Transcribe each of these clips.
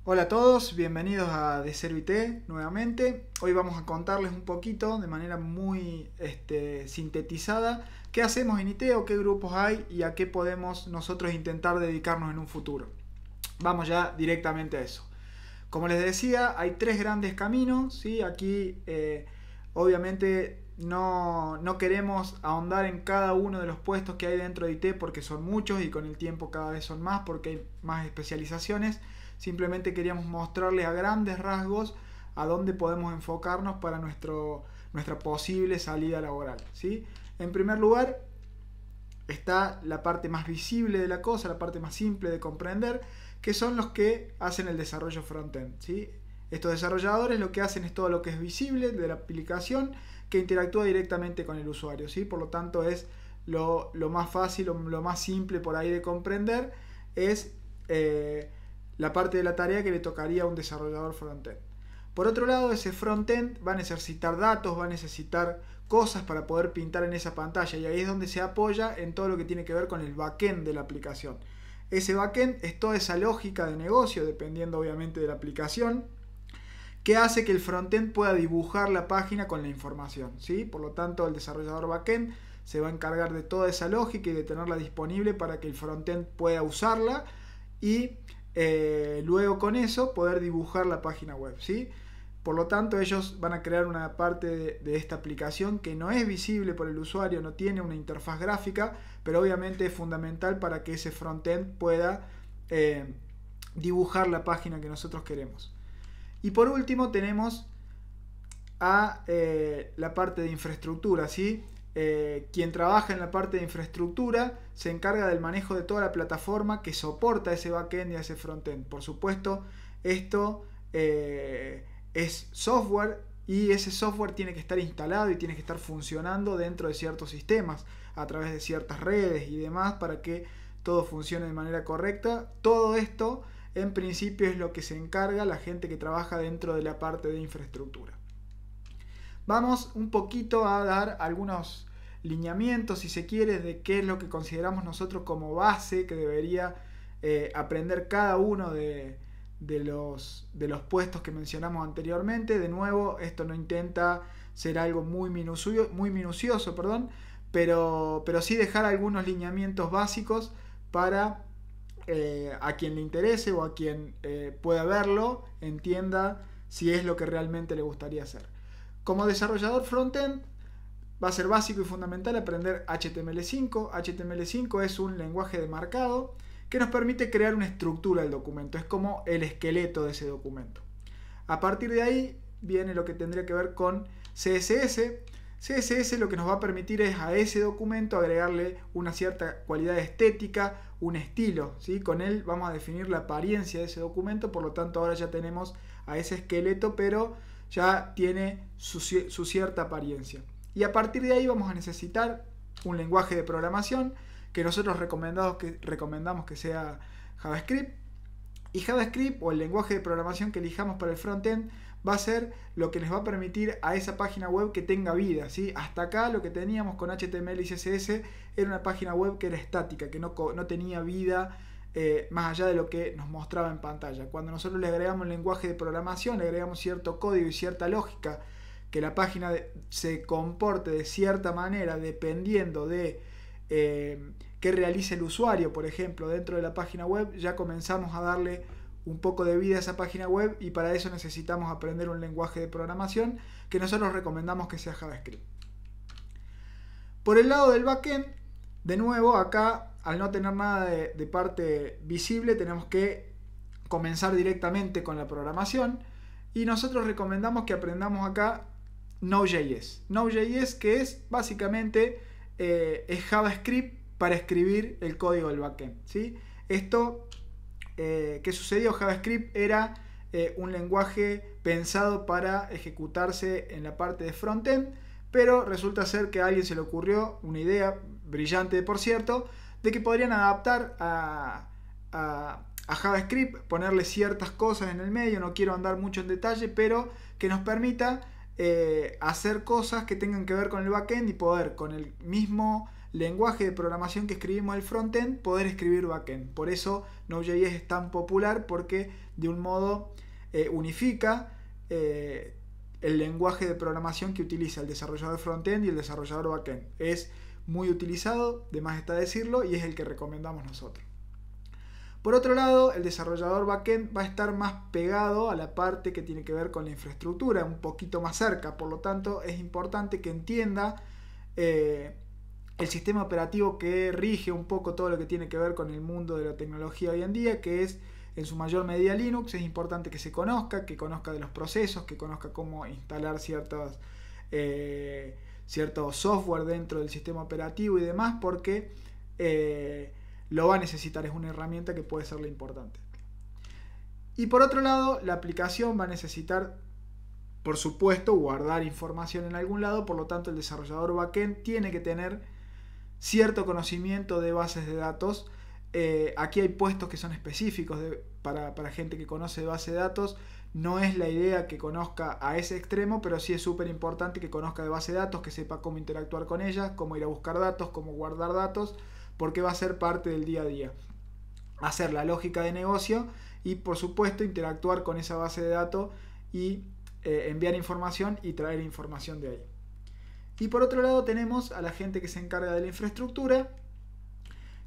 Hola a todos, bienvenidos a De Cero IT nuevamente. Hoy vamos a contarles un poquito de manera muy sintetizada qué hacemos en IT o qué grupos hay y a qué podemos nosotros intentar dedicarnos en un futuro. Vamos ya directamente a eso. Como les decía, hay tres grandes caminos, ¿sí? Aquí obviamente no queremos ahondar en cada uno de los puestos que hay dentro de IT porque son muchos y con el tiempo cada vez son más porque hay más especializaciones. Simplemente queríamos mostrarles a grandes rasgos a dónde podemos enfocarnos para nuestra posible salida laboral, ¿sí? En primer lugar está la parte más visible de la cosa, la parte más simple de comprender, que son los que hacen el desarrollo frontend, ¿sí? Estos desarrolladores lo que hacen es todo lo que es visible de la aplicación que interactúa directamente con el usuario, ¿sí? Por lo tanto es lo más fácil, lo más simple por ahí de comprender es la parte de la tarea que le tocaría a un desarrollador frontend. Por otro lado, ese frontend va a necesitar datos, va a necesitar cosas para poder pintar en esa pantalla, y ahí es donde se apoya en todo lo que tiene que ver con el backend de la aplicación. Ese backend es toda esa lógica de negocio, dependiendo obviamente de la aplicación, que hace que el frontend pueda dibujar la página con la información, ¿sí? Por lo tanto, el desarrollador backend se va a encargar de toda esa lógica y de tenerla disponible para que el frontend pueda usarla y luego con eso poder dibujar la página web, ¿sí? Por lo tanto, ellos van a crear una parte de esta aplicación que no es visible por el usuario, no tiene una interfaz gráfica, pero obviamente es fundamental para que ese frontend pueda dibujar la página que nosotros queremos. Y por último tenemos a la parte de infraestructura, ¿sí? Quien trabaja en la parte de infraestructura se encarga del manejo de toda la plataforma que soporta ese backend y ese frontend. Por supuesto, esto es software y ese software tiene que estar instalado y tiene que estar funcionando dentro de ciertos sistemas a través de ciertas redes y demás para que todo funcione de manera correcta. Todo esto en principio es lo que se encarga la gente que trabaja dentro de la parte de infraestructura. Vamos un poquito a dar algunos lineamientos, si se quiere, de qué es lo que consideramos nosotros como base que debería aprender cada uno de los puestos que mencionamos anteriormente. De nuevo, esto no intenta ser algo muy minucioso, pero sí dejar algunos lineamientos básicos para a quien le interese o a quien pueda verlo, entienda si es lo que realmente le gustaría hacer. Como desarrollador frontend va a ser básico y fundamental aprender HTML5. HTML5 es un lenguaje de marcado que nos permite crear una estructura del documento, es como el esqueleto de ese documento. A partir de ahí viene lo que tendría que ver con CSS. CSS lo que nos va a permitir es a ese documento agregarle una cierta cualidad estética, un estilo, ¿sí? Con él vamos a definir la apariencia de ese documento, por lo tanto ahora ya tenemos a ese esqueleto, pero ya tiene su cierta apariencia. Y a partir de ahí vamos a necesitar un lenguaje de programación que nosotros recomendamos que sea JavaScript. Y JavaScript, o el lenguaje de programación que elijamos para el frontend, va a ser lo que les va a permitir a esa página web que tenga vida, ¿sí? Hasta acá lo que teníamos con HTML y CSS era una página web que era estática, que no tenía vida más allá de lo que nos mostraba en pantalla. Cuando nosotros le agregamos el lenguaje de programación, le agregamos cierto código y cierta lógica, que la página se comporte de cierta manera dependiendo de qué realice el usuario, por ejemplo, dentro de la página web, ya comenzamos a darle un poco de vida a esa página web, y para eso necesitamos aprender un lenguaje de programación que nosotros recomendamos que sea JavaScript. Por el lado del backend, de nuevo, acá al no tener nada de parte visible, tenemos que comenzar directamente con la programación, y nosotros recomendamos que aprendamos acá Node.js. Node.js, que es básicamente es JavaScript para escribir el código del backend, ¿sí? Esto que sucedió, JavaScript era un lenguaje pensado para ejecutarse en la parte de frontend, pero resulta ser que a alguien se le ocurrió una idea brillante, por cierto, de que podrían adaptar a JavaScript, ponerle ciertas cosas en el medio, no quiero andar mucho en detalle, pero que nos permita hacer cosas que tengan que ver con el backend y poder con el mismo lenguaje de programación que escribimos el frontend, poder escribir backend. Por eso Node.js es tan popular, porque de un modo unifica el lenguaje de programación que utiliza el desarrollador frontend y el desarrollador backend. Es muy utilizado, de más está decirlo, y es el que recomendamos nosotros. Por otro lado, el desarrollador backend va a estar más pegado a la parte que tiene que ver con la infraestructura, un poquito más cerca. Por lo tanto, es importante que entienda el sistema operativo que rige un poco todo lo que tiene que ver con el mundo de la tecnología hoy en día, que es en su mayor medida Linux. Es importante que se conozca, de los procesos, que conozca cómo instalar cierto software dentro del sistema operativo y demás, porque lo va a necesitar, es una herramienta que puede serle importante. Y por otro lado, la aplicación va a necesitar, por supuesto, guardar información en algún lado. Por lo tanto, el desarrollador backend tiene que tener cierto conocimiento de bases de datos. Aquí hay puestos que son específicos para gente que conoce de base de datos. No es la idea que conozca a ese extremo, pero sí es súper importante que conozca de base de datos, que sepa cómo interactuar con ellas, cómo ir a buscar datos, cómo guardar datos, porque va a ser parte del día a día. Hacer la lógica de negocio y, por supuesto, interactuar con esa base de datos y enviar información y traer información de ahí. Y por otro lado tenemos a la gente que se encarga de la infraestructura,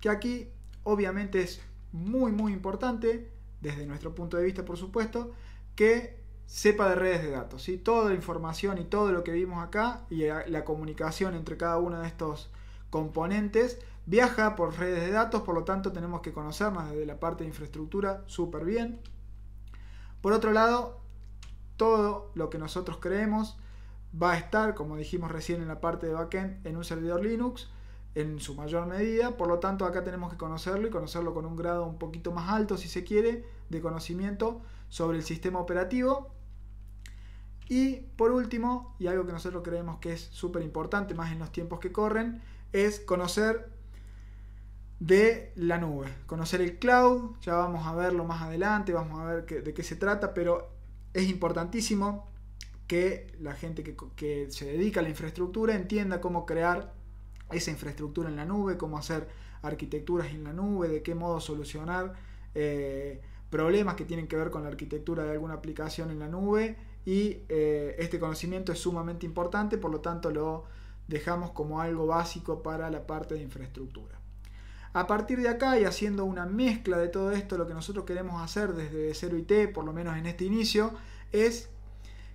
que aquí obviamente es muy importante, desde nuestro punto de vista, por supuesto, que sepa de redes de datos, ¿sí? Toda la información y todo lo que vimos acá y la comunicación entre cada uno de estos componentes viaja por redes de datos. Por lo tanto, tenemos que conocernos desde la parte de infraestructura súper bien. Por otro lado, todo lo que nosotros creemos va a estar, como dijimos recién, en la parte de backend en un servidor Linux en su mayor medida. Por lo tanto, acá tenemos que conocerlo, y conocerlo con un grado un poquito más alto, si se quiere, de conocimiento sobre el sistema operativo. Y por último, y algo que nosotros creemos que es súper importante, más en los tiempos que corren, es conocer de la nube, conocer el cloud. Ya vamos a verlo más adelante, vamos a ver de qué se trata, pero es importantísimo que la gente que se dedica a la infraestructura entienda cómo crear esa infraestructura en la nube, cómo hacer arquitecturas en la nube, de qué modo solucionar problemas que tienen que ver con la arquitectura de alguna aplicación en la nube. Y este conocimiento es sumamente importante, por lo tanto lo dejamos como algo básico para la parte de infraestructura. A partir de acá, y haciendo una mezcla de todo esto, lo que nosotros queremos hacer desde 0IT, por lo menos en este inicio, es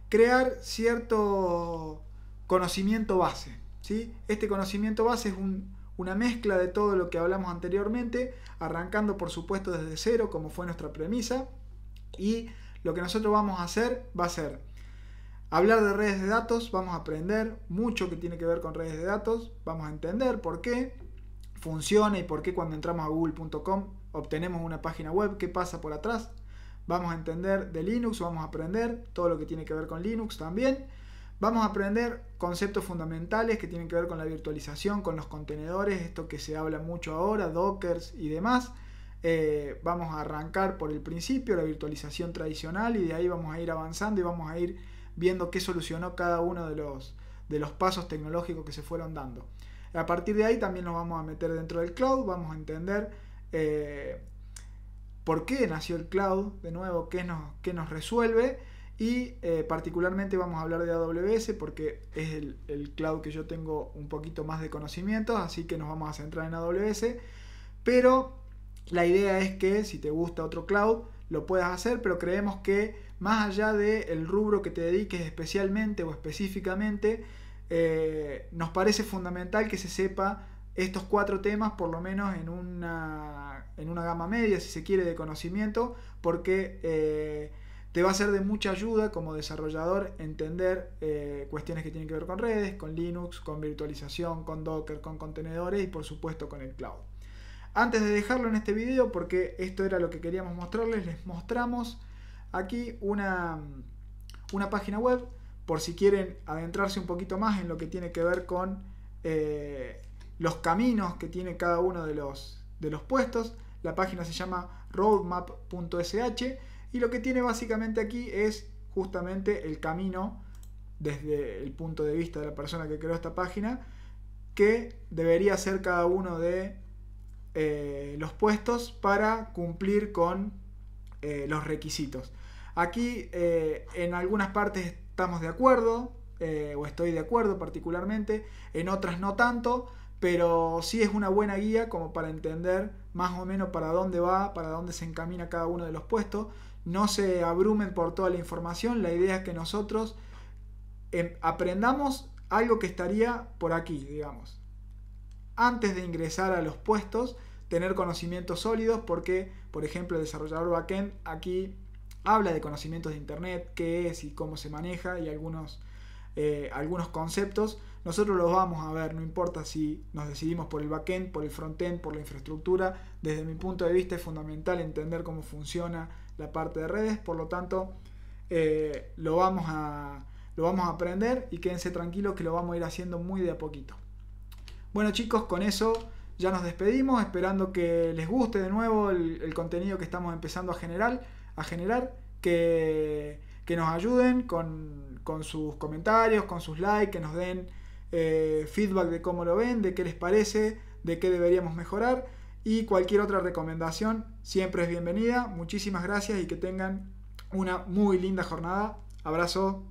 crear cierto conocimiento base, ¿sí? Este conocimiento base es una mezcla de todo lo que hablamos anteriormente, arrancando por supuesto desde cero, como fue nuestra premisa. Y lo que nosotros vamos a hacer va a ser hablar de redes de datos. Vamos a aprender mucho que tiene que ver con redes de datos, vamos a entender por qué funciona y por qué cuando entramos a google.com obtenemos una página web, qué pasa por atrás. Vamos a entender de Linux, vamos a aprender todo lo que tiene que ver con Linux también. Vamos a aprender conceptos fundamentales que tienen que ver con la virtualización, con los contenedores, esto que se habla mucho ahora, Dockers y demás. Vamos a arrancar por el principio, la virtualización tradicional, y de ahí vamos a ir avanzando y vamos a ir viendo qué solucionó cada uno de los pasos tecnológicos que se fueron dando. A partir de ahí también nos vamos a meter dentro del cloud, vamos a entender por qué nació el cloud, de nuevo, qué nos resuelve, y particularmente vamos a hablar de AWS porque es el cloud que yo tengo un poquito más de conocimientos, así que nos vamos a centrar en AWS, pero la idea es que si te gusta otro cloud lo puedas hacer, pero creemos que más allá del rubro que te dediques especialmente o específicamente, nos parece fundamental que se sepa estos 4 temas, por lo menos en una gama media, si se quiere, de conocimiento, porque te va a ser de mucha ayuda como desarrollador entender cuestiones que tienen que ver con redes, con Linux, con virtualización, con Docker, con contenedores y por supuesto con el cloud. Antes de dejarlo en este video, porque esto era lo que queríamos mostrarles, les mostramos aquí una página web, por si quieren adentrarse un poquito más en lo que tiene que ver con los caminos que tiene cada uno de los puestos. La página se llama roadmap.sh y lo que tiene básicamente aquí es justamente el camino desde el punto de vista de la persona que creó esta página, qué debería hacer cada uno de los puestos para cumplir con los requisitos. Aquí en algunas partes estamos de acuerdo, o estoy de acuerdo particularmente, en otras no tanto, pero sí es una buena guía como para entender más o menos para dónde va, para dónde se encamina cada uno de los puestos. No se abrumen por toda la información, la idea es que nosotros aprendamos algo que estaría por aquí, digamos. Antes de ingresar a los puestos, tener conocimientos sólidos, porque, por ejemplo, el desarrollador backend aquí habla de conocimientos de internet, qué es y cómo se maneja, y algunos conceptos. Nosotros los vamos a ver, no importa si nos decidimos por el backend, por el frontend, por la infraestructura. Desde mi punto de vista es fundamental entender cómo funciona la parte de redes, por lo tanto lo vamos a aprender, y quédense tranquilos que lo vamos a ir haciendo muy de a poquito. Bueno, chicos, con eso ya nos despedimos, esperando que les guste de nuevo el contenido que estamos empezando a generar, que nos ayuden con sus comentarios, con sus likes, que nos den feedback de cómo lo ven, de qué les parece, de qué deberíamos mejorar, y cualquier otra recomendación siempre es bienvenida. Muchísimas gracias y que tengan una muy linda jornada. Abrazo.